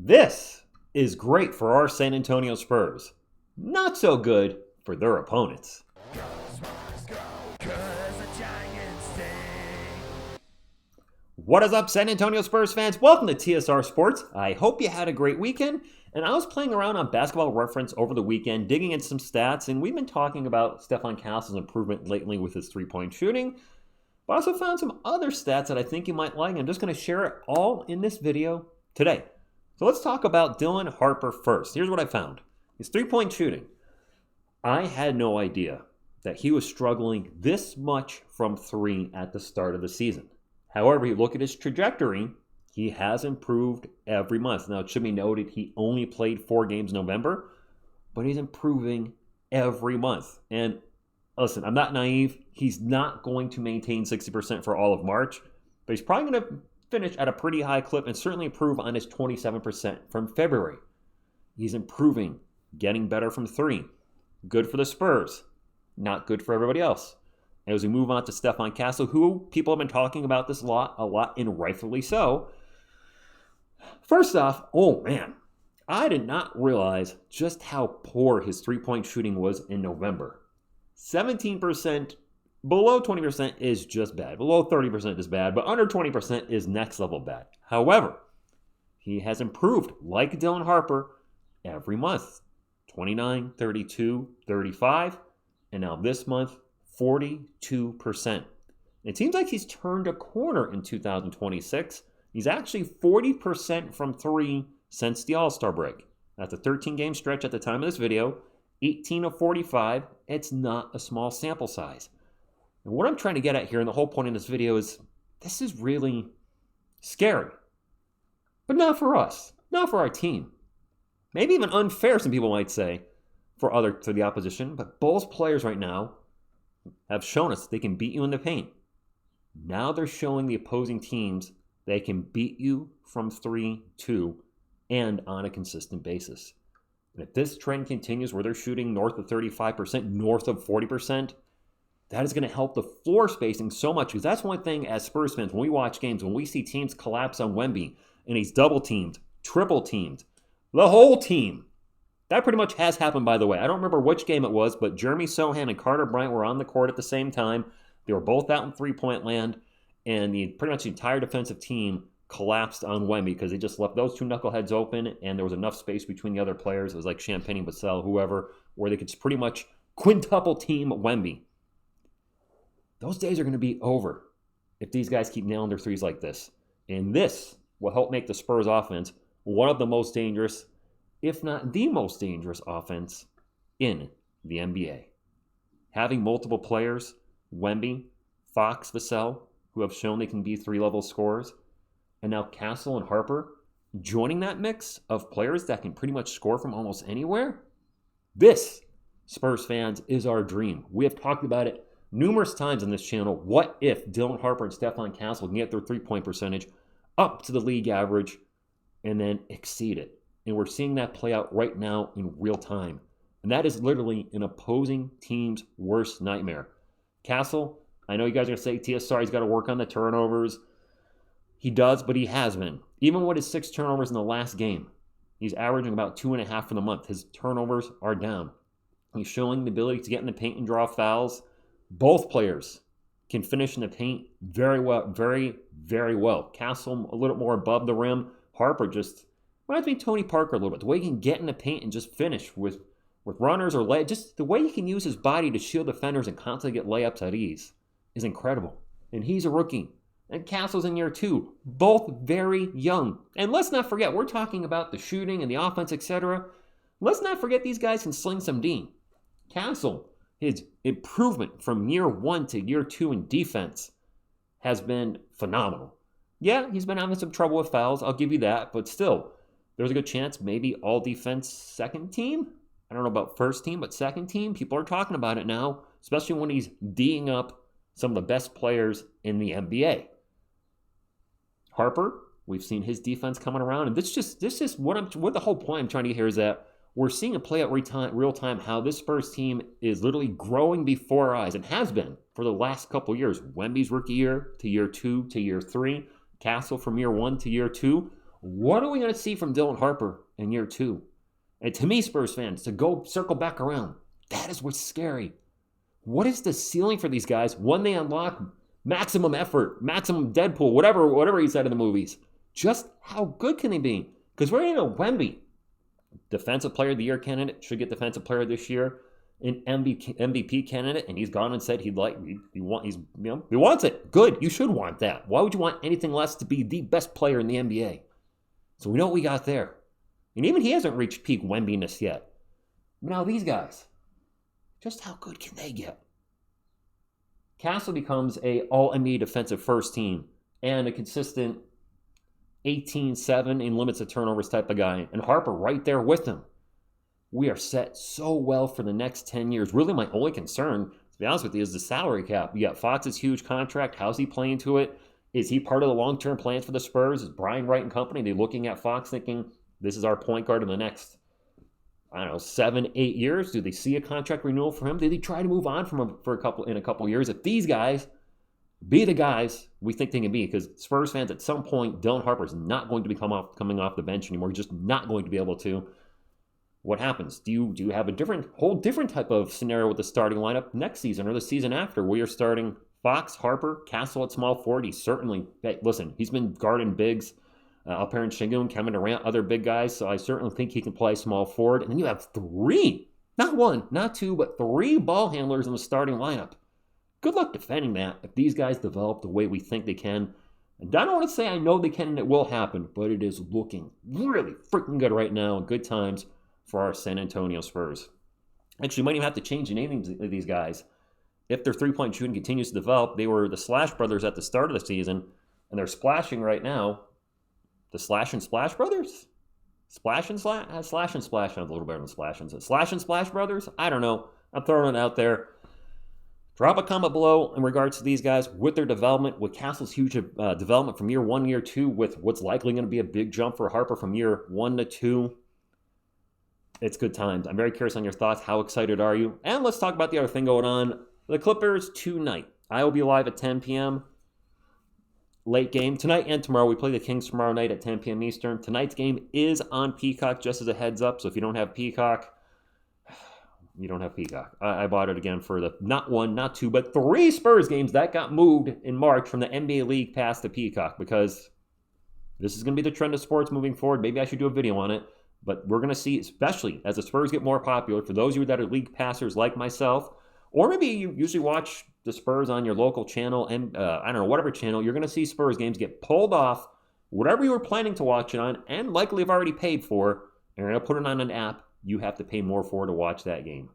This is great for our San Antonio Spurs. Not so good for their opponents. What is up, San Antonio Spurs fans? Welcome to TSR Sports. I hope you had a great weekend. And I was playing around on Basketball Reference over the weekend, digging in some stats, and we've been talking about Stefon Castle's improvement lately with his three-point shooting. But I also found some other stats that I think you might like. I'm just going to share it all in this video today. So let's talk about Dylan Harper first. Here's what I found. His three-point shooting. I had no idea that he was struggling this much from three at the start of the season. However, you look at his trajectory, he has improved every month. Now, it should be noted he only played 4 games in November, but he's improving every month. And listen, I'm not naive. He's not going to maintain 60% for all of March, but he's probably going to finish at a pretty high clip and certainly improve on his 27% from February. He's improving, getting better from 3. Good for the Spurs, not good for everybody else. As we move on to Stefon Castle, who people have been talking about this a lot, and rightfully so. First off, oh man, I did not realize just how poor his three-point shooting was in November. 17%, below 20% is just bad. Below 30% is bad, but under 20% is next level bad. However, he has improved, like Dylan Harper, every month. 29, 32, 35, and now this month, 42%. It seems like he's turned a corner in 2026. He's actually 40% from 3 since the All-Star break. That's a 13-game stretch at the time of this video. 18 of 45. It's not a small sample size. And what I'm trying to get at here, and the whole point of this video is, this is really scary. But not for us. Not for our team. Maybe even unfair, some people might say, for the opposition. But both players right now have shown us they can beat you in the paint. Now they're showing the opposing teams they can beat you from 3, 2, and on a consistent basis. And if this trend continues where they're shooting north of 35%, north of 40%, that is going to help the floor spacing so much. Because that's one thing as Spurs fans, when we watch games, when we see teams collapse on Wemby, and he's double-teamed, triple-teamed, the whole team. That pretty much has happened, by the way. I don't remember which game it was, but Jeremy Sohan and Carter Bryant were on the court at the same time. They were both out in three-point land, and pretty much the entire defensive team collapsed on Wemby because they just left those two knuckleheads open, and there was enough space between the other players. It was like Champagne and Vassell, whoever, where they could pretty much quintuple team Wemby. Those days are going to be over if these guys keep nailing their threes like this. And this will help make the Spurs offense one of the most dangerous, if not the most dangerous offense in the NBA. Having multiple players, Wemby, Fox, Vassell, who have shown they can be 3-level scorers, and now Castle and Harper joining that mix of players that can pretty much score from almost anywhere. This, Spurs fans, is our dream. We have talked about it numerous times on this channel. What if Dylan Harper and Stefon Castle can get their three-point percentage up to the league average and then exceed it? And we're seeing that play out right now in real time. And that is literally an opposing team's worst nightmare. Castle, I know you guys are going to say, TSR, he's got to work on the turnovers. He does, but he has been. Even with his 6 turnovers in the last game, he's averaging about 2.5 for the month. His turnovers are down. He's showing the ability to get in the paint and draw fouls. Both players can finish in the paint very well, very, very well. Castle a little more above the rim. Harper just reminds me of Tony Parker a little bit. The way he can get in the paint and just finish with runners or just the way he can use his body to shield defenders and constantly get layups at ease is incredible. And he's a rookie. And Castle's in year 2. Both very young. And let's not forget, we're talking about the shooting and the offense, etc. Let's not forget these guys can sling some D. Castle, his improvement from year 1 to year 2 in defense has been phenomenal. Yeah, he's been having some trouble with fouls, I'll give you that, but still, there's a good chance maybe all defense second team? I don't know about first team, but second team, people are talking about it now, especially when he's D'ing up some of the best players in the NBA. Harper, we've seen his defense coming around, and this is what the whole point I'm trying to get here is that we're seeing it play out real time how this Spurs team is literally growing before our eyes and has been for the last couple years. Wemby's rookie year to year 2 to year 3, Castle from year 1 to year 2. What are we going to see from Dylan Harper in year 2? And to me, Spurs fans, to go circle back around, that is what's scary. What is the ceiling for these guys when they unlock maximum effort, maximum Deadpool, whatever he said in the movies? Just how good can they be? Because we're in a Wemby, Defensive Player of the Year candidate, should get Defensive Player this year, an MVP candidate, and he's gone and said he wants it. Good, you should want that. Why would you want anything less to be the best player in the NBA? So we know what we got there. And even he hasn't reached peak Wembiness yet. Now these guys, just how good can they get? Castle becomes a all-NBA defensive first team and a consistent 18-7 in limits of turnovers type of guy. And Harper right there with him. We are set so well for the next 10 years. Really my only concern, to be honest with you, is the salary cap. You got Fox's huge contract. How's he playing to it? Is he part of the long-term plans for the Spurs? Is Brian Wright and company, they looking at Fox thinking, this is our point guard in the next, 7-8 years? Do they see a contract renewal for him? Did they try to move on from him in a couple years? If these guys be the guys we think they can be, because Spurs fans, at some point, Dylan Harper is not going to be coming off the bench anymore. He's just not going to be able to. What happens? Do you have a whole different type of scenario with the starting lineup next season or the season after, where you're starting Fox, Harper, Castle at small forward? He's been guarding bigs. Alperen Şengün, Kevin Durant, other big guys, so I certainly think he can play small forward. And then you have 3, not 1, not 2, but 3 ball handlers in the starting lineup. Good luck defending that if these guys develop the way we think they can. And I don't want to say I know they can and it will happen, but it is looking really freaking good right now. Good times for our San Antonio Spurs. Actually, you might even have to change the name of these guys. If their three-point shooting continues to develop, they were the Slash Brothers at the start of the season, and they're splashing right now. The Slash and Splash Brothers? Slash and Splash sounds a little better than Splash and Slash and Splash Brothers? I don't know. I'm throwing it out there. Drop a comment below in regards to these guys with their development, with Castle's huge development from year 1, year 2, with what's likely going to be a big jump for Harper from year 1 to 2. It's good times. I'm very curious on your thoughts. How excited are you? And let's talk about the other thing going on. The Clippers tonight. I will be live at 10 p.m. Late game tonight and tomorrow. We play the Kings tomorrow night at 10 p.m. Eastern. Tonight's game is on Peacock, just as a heads up. So if you don't have Peacock, you don't have Peacock. I bought it again for the not 1, not 2, but 3 Spurs games that got moved in March from the NBA League Pass to Peacock, because this is going to be the trend of sports moving forward. Maybe I should do a video on it. But we're going to see, especially as the Spurs get more popular, for those of you that are league passers like myself, or maybe you usually watch the Spurs on your local channel, and whatever channel, you're going to see Spurs games get pulled off, whatever you were planning to watch it on, and likely have already paid for, and you're going to put it on an app you have to pay more for to watch that game.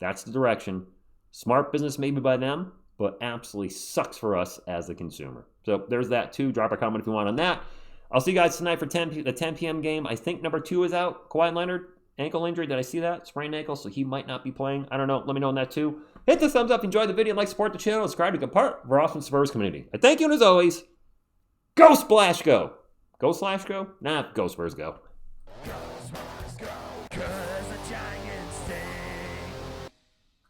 That's the direction. Smart business maybe by them, but absolutely sucks for us as the consumer. So there's that too. Drop a comment if you want on that. I'll see you guys tonight for the 10 p.m. game. I think number 2 is out. Kawhi Leonard, ankle injury. Did I see that? Sprained ankle, so he might not be playing. I don't know. Let me know on that too. Hit the thumbs up, enjoy the video, and like, support the channel, subscribe to be a part of our awesome Spurs community. I thank you, and as always, go Splash Go. Go Slash Go? Nah, go Spurs Go.